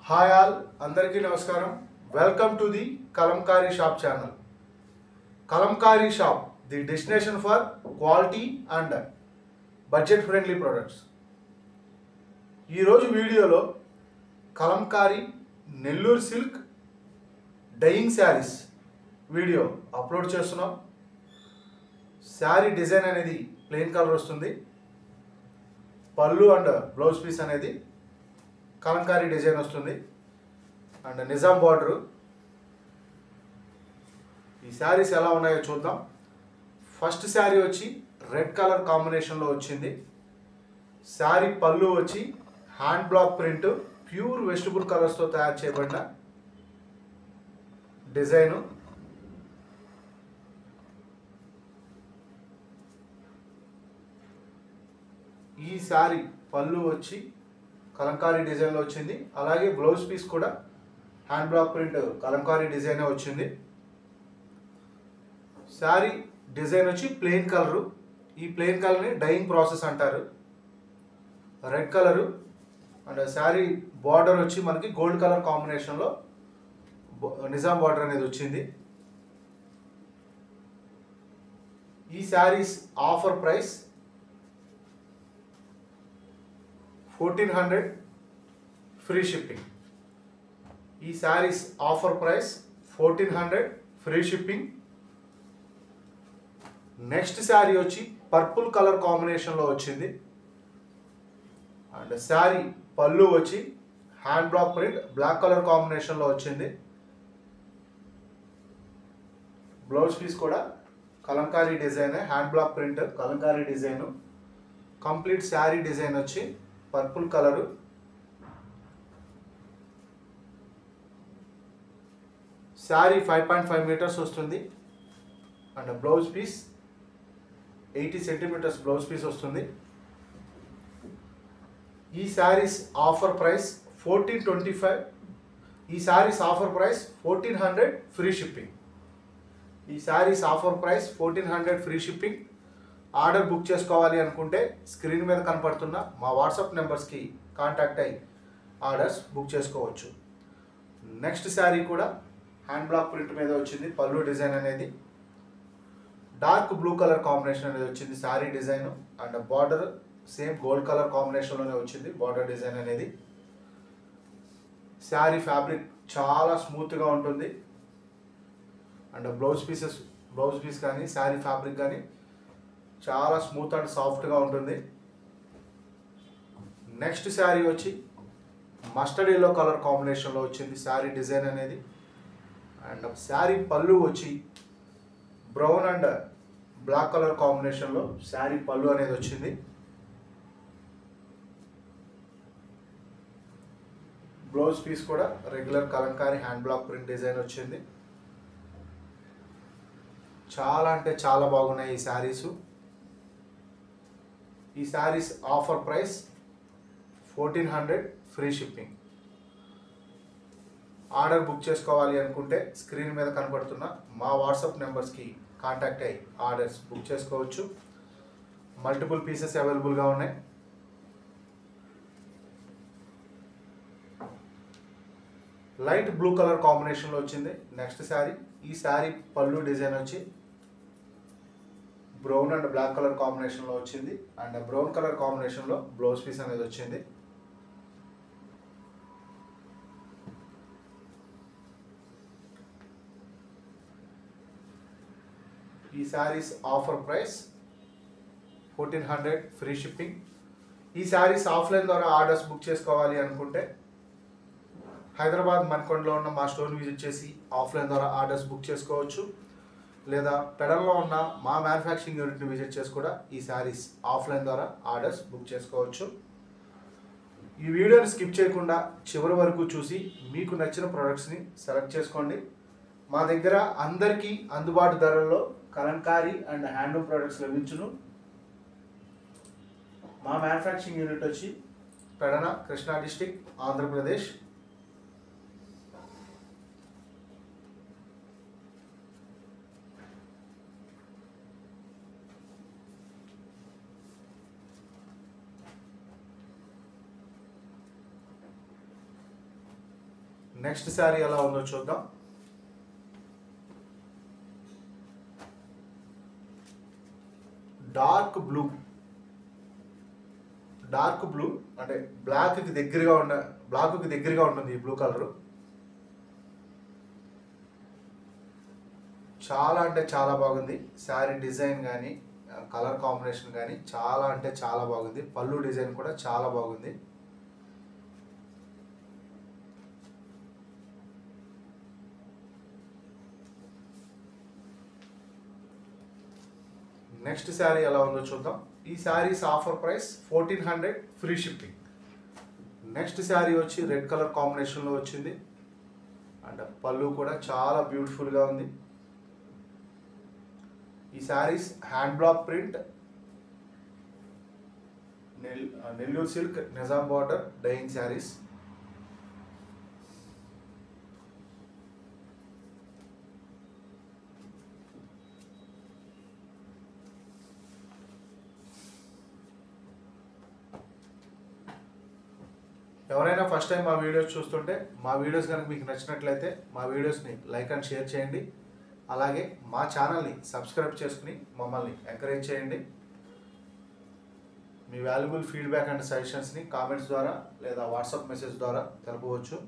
Hi all అందరికీ నమస్కారం. Welcome to the Kalamkari shop channel. Kalamkari shop the destination for quality and budget friendly products. ఈరోజు వీడియోలో Kalamkari Nellore silk dyeing saris video upload చేస్తున్నాం. Sari design అనేది plain colour వస్తుంది. పళ్ళు అండ్ బ్లౌజ్ పీస్ అనేది కలంకారీ డిజైన్ వస్తుంది అండ్ నిజాం బార్డరు. ఈ శారీస్ ఎలా ఉన్నాయో చూద్దాం. ఫస్ట్ శారీ వచ్చి రెడ్ కలర్ కాంబినేషన్లో వచ్చింది. శారీ పళ్ళు వచ్చి hand block print pure vegetable కలర్స్తో తయారు చేయబడిన డిజైను. ఈ శారీ పళ్ళు వచ్చి కలంకారీ డిజైన్లో వచ్చింది. అలాగే బ్లౌజ్ పీస్ కూడా హ్యాండ్ బ్లాక్ ప్రింట్ కలంకారీ డిజైనే వచ్చింది. శారీ డిజైన్ వచ్చి ప్లెయిన్ కలరు. ఈ ప్లెయిన్ కలర్ని డైయింగ్ ప్రాసెస్ అంటారు. Red colour and sari border వచ్చి మనకి గోల్డ్ కలర్ కాంబినేషన్లో నిజాం బార్డర్ అనేది వచ్చింది. ఈ saris offer price 1400 free shipping. ఈ saris offer price 1400 free shipping. Next sari వచ్చి పర్పుల్ కలర్ కాంబినేషన్లో వచ్చింది అండ్ శారీ పళ్ళు వచ్చి hand block print black colour కాంబినేషన్లో వచ్చింది. బ్లౌజ్ పీస్ కూడా kalamkari design, hand block print kalamkari design. Complete sari design వచ్చి పర్పుల్ కలరు. శారీ 5.5 మీటర్స్ వస్తుంది and blouse piece 80 centimetres blouse piece వస్తుంది. ఈ శారీస్ ఆఫర్ ప్రైస్ 1425. ఈ saris offer price 1400 free shipping. ఈ saris offer price 1400 free shipping. Order book చేసుకోవాలి అనుకుంటే స్క్రీన్ మీద కనపడుతున్న మా వాట్సాప్ నెంబర్స్కి కాంటాక్ట్ అయ్యి ఆర్డర్స్ బుక్ చేసుకోవచ్చు. నెక్స్ట్ శారీ కూడా హ్యాండ్ బ్లాక్ ప్రింట్ మీద వచ్చింది. పళ్ళు డిజైన్ అనేది డార్క్ బ్లూ కలర్ కాంబినేషన్ అనేది వచ్చింది. Sari design and border same gold colour కాంబినేషన్లోనే వచ్చింది బార్డర్ డిజైన్ అనేది. శారీ ఫ్యాబ్రిక్ చాలా స్మూత్గా ఉంటుంది అండ్ బ్లౌజ్ పీస్ కానీ శారీ ఫ్యాబ్రిక్ కానీ చాలా స్మూత్ అండ్ సాఫ్ట్గా ఉంటుంది. నెక్స్ట్ శారీ వచ్చి మస్టర్డ్ ఎల్లో కలర్ కాంబినేషన్లో వచ్చింది శారీ డిజైన్ అనేది అండ్ శారీ పళ్ళు వచ్చి బ్రౌన్ అండ్ బ్లాక్ కలర్ కాంబినేషన్లో శారీ పళ్ళు అనేది వచ్చింది. బ్లౌజ్ పీస్ కూడా regular Kalamkari hand block print design వచ్చింది. చాలా అంటే చాలా బాగున్నాయి ఈ శారీసు. ఈ saris offer price 1400 free shipping. Order book చేసుకోవాలి అనుకుంటే స్క్రీన్ మీద కనపడుతున్న మా వాట్సాప్ నెంబర్స్కి కాంటాక్ట్ అయ్యి ఆర్డర్స్ బుక్ చేసుకోవచ్చు. మల్టిపుల్ పీసెస్ అవైలబుల్గా ఉన్నాయి. లైట్ బ్లూ కలర్ కాంబినేషన్లో వచ్చింది నెక్స్ట్ శారీ. ఈ శారీ పళ్ళు డిజైన్ వచ్చి బ్రౌన్ అండ్ బ్లాక్ కలర్ కాంబినేషన్లో వచ్చింది అండ్ బ్రౌన్ కలర్ కాంబినేషన్లో బ్లౌజ్ పీస్ అనేది వచ్చింది. ఈ saris offer price 1400 free shipping. ఈ శారీస్ ఆఫ్లైన్ ద్వారా ఆర్డర్స్ బుక్ చేసుకోవాలి అనుకుంటే హైదరాబాద్ మన్కొండలో ఉన్న మా స్టోర్ని విజిట్ చేసి ఆఫ్లైన్ ద్వారా ఆర్డర్స్ బుక్ చేసుకోవచ్చు. లేదా పెడల్లో ఉన్న మా మ్యానుఫ్యాక్చరింగ్ యూనిట్ని విజిట్ చేసి కూడా ఈ శారీస్ ఆఫ్లైన్ ద్వారా ఆర్డర్స్ బుక్ చేసుకోవచ్చు. ఈ వీడియోని స్కిప్ చేయకుండా చివరి వరకు చూసి మీకు నచ్చిన ప్రోడక్ట్స్ని సెలెక్ట్ చేసుకోండి. మా దగ్గర అందరికీ అందుబాటు ధరల్లో కలంకారీ అండ్ హ్యాండ్లూమ్ ప్రోడక్ట్స్ లభించును. మా మ్యానుఫ్యాక్చరింగ్ యూనిట్ వచ్చి పెడన, కృష్ణా డిస్టిక్, ఆంధ్రప్రదేశ్. నెక్స్ట్ శారీ ఎలా ఉందో చూద్దాం. డార్క్ బ్లూ అంటే బ్లాక్కి దగ్గరగా ఉంటుంది ఈ బ్లూ కలరు. చాలా అంటే చాలా బాగుంది. శారీ డిజైన్ కానీ కలర్ కాంబినేషన్ కానీ చాలా అంటే చాలా బాగుంది. పళ్ళు డిజైన్ కూడా చాలా బాగుంది. నెక్స్ట్ శారీ ఎలా ఉందో చూద్దాం. ఈ saris offer price 1400 free shipping. Next sari వచ్చి రెడ్ కలర్ కాంబినేషన్లో వచ్చింది అండ్ పళ్ళు కూడా చాలా బ్యూటిఫుల్గా ఉంది. ఈ saris hand block print, Nellore silk, Nizam border dyeing saris. ఎవరైనా ఫస్ట్ టైం మా వీడియోస్ చూస్తుంటే మా వీడియోస్ కనుక మీకు నచ్చినట్లయితే మా వీడియోస్ని లైక్ అండ్ షేర్ చేయండి. అలాగే మా ఛానల్ని సబ్స్క్రైబ్ చేసుకుని మమ్మల్ని ఎంకరేజ్ చేయండి. మీ వాల్యుబుల్ ఫీడ్బ్యాక్ అండ్ సజెషన్స్ని కామెంట్స్ ద్వారా లేదా వాట్సాప్ మెసేజ్ ద్వారా తెలపవచ్చు.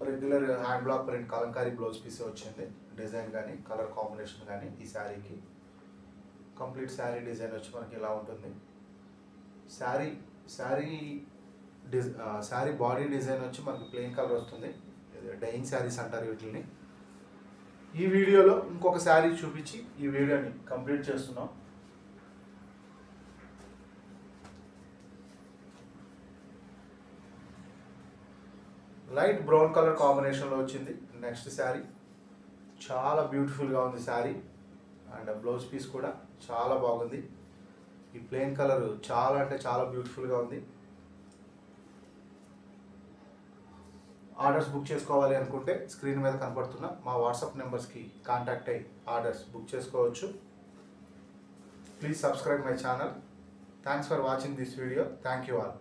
Regular hand block print kalamkari blouse piece వచ్చింది. డిజైన్ కానీ కలర్ కాంబినేషన్ కానీ ఈ శారీకి కంప్లీట్ శారీ డిజైన్ వచ్చి మనకి ఇలా ఉంటుంది. శారీ బాడీ డిజైన్ వచ్చి మనకి ప్లెయిన్ కలర్ వస్తుంది. డైయింగ్ శారీస్ అంటారు వీటిని. ఈ వీడియోలో ఇంకొక శారీ చూపించి ఈ వీడియోని కంప్లీట్ చేస్తున్నాం. లైట్ బ్రౌన్ కలర్ కాంబినేషన్లో వచ్చింది నెక్స్ట్ శారీ. చాలా బ్యూటిఫుల్గా ఉంది శారీ అండ్ బ్లౌజ్ పీస్ కూడా చాలా బాగుంది. ఈ ప్లెయిన్ కలర్ చాలా అంటే చాలా బ్యూటిఫుల్గా ఉంది. ఆర్డర్స్ బుక్ చేసుకోవాలి అనుకుంటే స్క్రీన్ మీద కనపడుతున్న మా వాట్సాప్ నెంబర్స్కి కాంటాక్ట్ అయ్యి ఆర్డర్స్ బుక్ చేసుకోవచ్చు. Please subscribe my channel. Thanks for watching this video. Thank you all.